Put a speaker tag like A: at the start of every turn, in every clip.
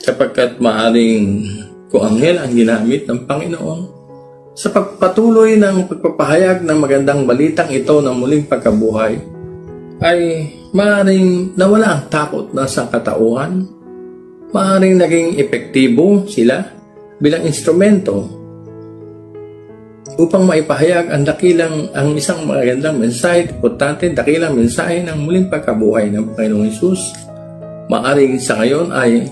A: sapagkat maaaring kung anghel ang ginamit ng Panginoon sa pagpatuloy ng pagpapahayag ng magandang balitang ito ng muling pagkabuhay, ay maaaring nawala ang takot na sangkatauhan, maaaring naging epektibo sila bilang instrumento upang maipahayag ang isang magandang mensahe, importante, dakilang mensahe ng muling pagkabuhay ng Panginoong Hesus. Maaaring sa ngayon ay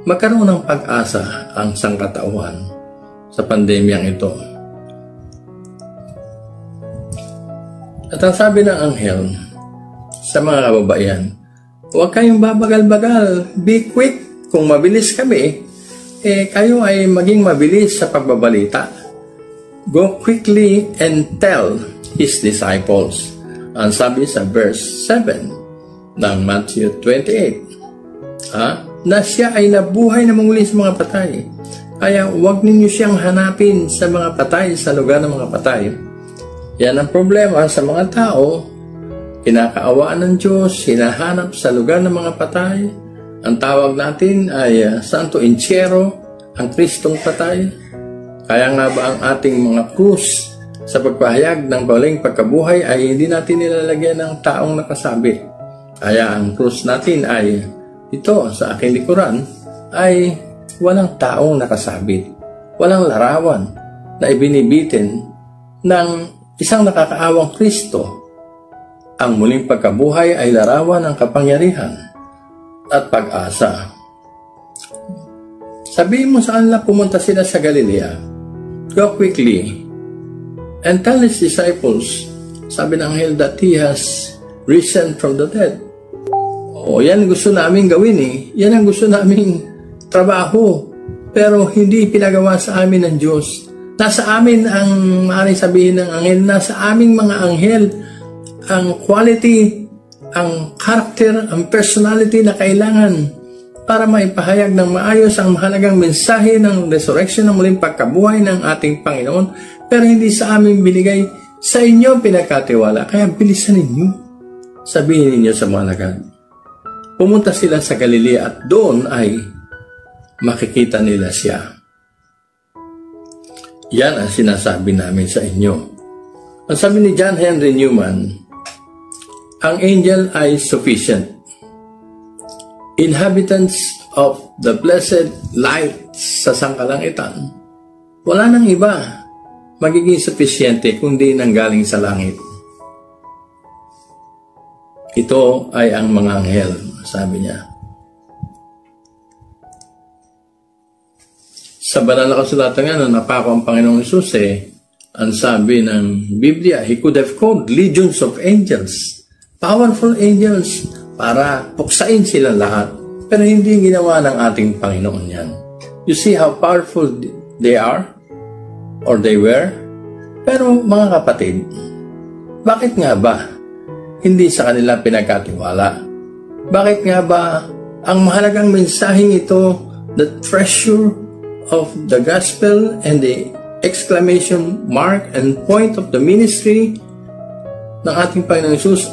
A: magkaroon ng pag-asa ang sangkatauhan sa pandemyang ito. At ang sabi ng anghel sa mga kababaihan, huwag kayong babagal-bagal, be quick. Kung mabilis kami, kayo ay maging mabilis sa pagbabalita. Go quickly and tell his disciples. Ang sabi sa verse 7 ng Matthew 28, na siya ay nabuhay na muli sa mga patay. Kaya huwag ninyo siyang hanapin sa mga patay, sa lugar ng mga patay. Yan ang problema sa mga tao. Kinakaawaan ng Diyos, hinahanap sa lugar ng mga patay. Ang tawag natin ay Santo Entierro, ang Kristong patay. Kaya nga ba ang ating mga krus sa pagpahayag ng muling pagkabuhay ay hindi natin nilalagyan ng taong nakasabi. Kaya ang krus natin ay ito sa aking likuran ay walang taong nakasabit, walang larawan na ibinibitin ng isang nakakaawang Kristo. Ang muling pagkabuhay ay larawan ng kapangyarihan at pag-asa. Sabihin mo sa kanila, pumunta sila sa Galilea. Go quickly and tell his disciples, sabi ng anghel, that he has risen from the dead. Yan gusto namin gawin Yan ang gusto naming trabaho. Pero hindi pinagawa sa amin ng Diyos. Nasa amin ang, maaaring sabihin ng anghel, nasa aming mga anghel, ang quality, ang character, ang personality na kailangan para maipahayag ng maayos ang mahalagang mensahe ng resurrection ng muling pagkabuhay ng ating Panginoon. Pero hindi sa amin binigay, sa inyo pinagkatiwala. Kaya bilisan ninyo. Sabihin ninyo sa mga lagad. Pumunta sila sa Galilea at doon ay makikita nila siya. Yan ang sinasabi namin sa inyo. Ang sabi ni John Henry Newman, ang angel ay sufficient. Inhabitants of the blessed light sa sangkalangitan, wala nang iba magiging sufisyente kundi nanggaling sa langit. Ito ay ang mga anghel, sabi niya. Sa banal na kasulatan nga, nung napako ang Panginoong Hesus, ang sabi ng Biblia, He could have called legions of angels, powerful angels, para puksain sila lahat. Pero hindi ginawa ng ating Panginoon yan. You see how powerful they are? Or they were? Pero mga kapatid, bakit nga ba hindi sa kanila pinagkatiwala? Bakit nga ba ang mahalagang mensaheng ito, the treasure of the gospel and the exclamation mark and point of the ministry ng ating Panginoong Hesus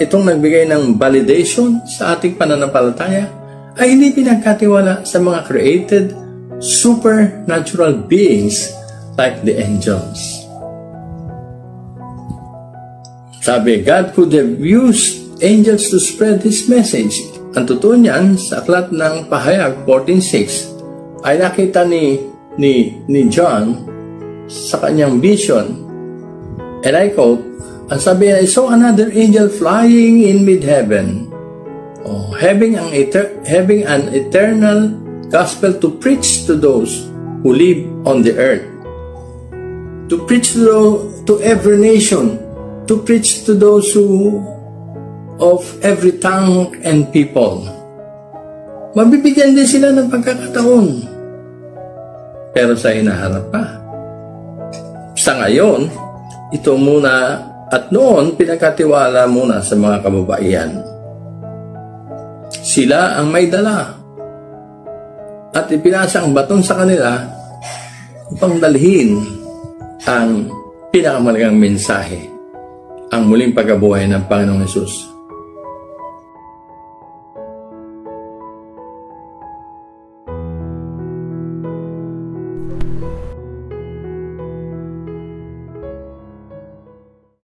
A: itong nagbigay ng validation sa ating pananampalataya, ay hindi pinagkatiwala sa mga created supernatural beings like the angels. Sabi, God could have used angels to spread His message. Ang totoo niyan, sa aklat ng Pahayag 14:6, ay nakita ni John sa kanyang vision, and I quote, ang sabi niya, I saw another angel flying in mid-heaven, having an eternal gospel to preach to those who live on the earth, to preach to every nation, to preach to those who of every tongue and people. Mabibigyan din sila ng pagkakataon. Pero sa hinaharap pa. Sa ngayon, ito muna at noon pinagkatiwala muna sa mga kababaihan. Sila ang may dala at ipinasa ang baton sa kanila upang dalhin ang pinakamalagang mensahe, ang muling pagkabuhay ng Panginoong Hesus.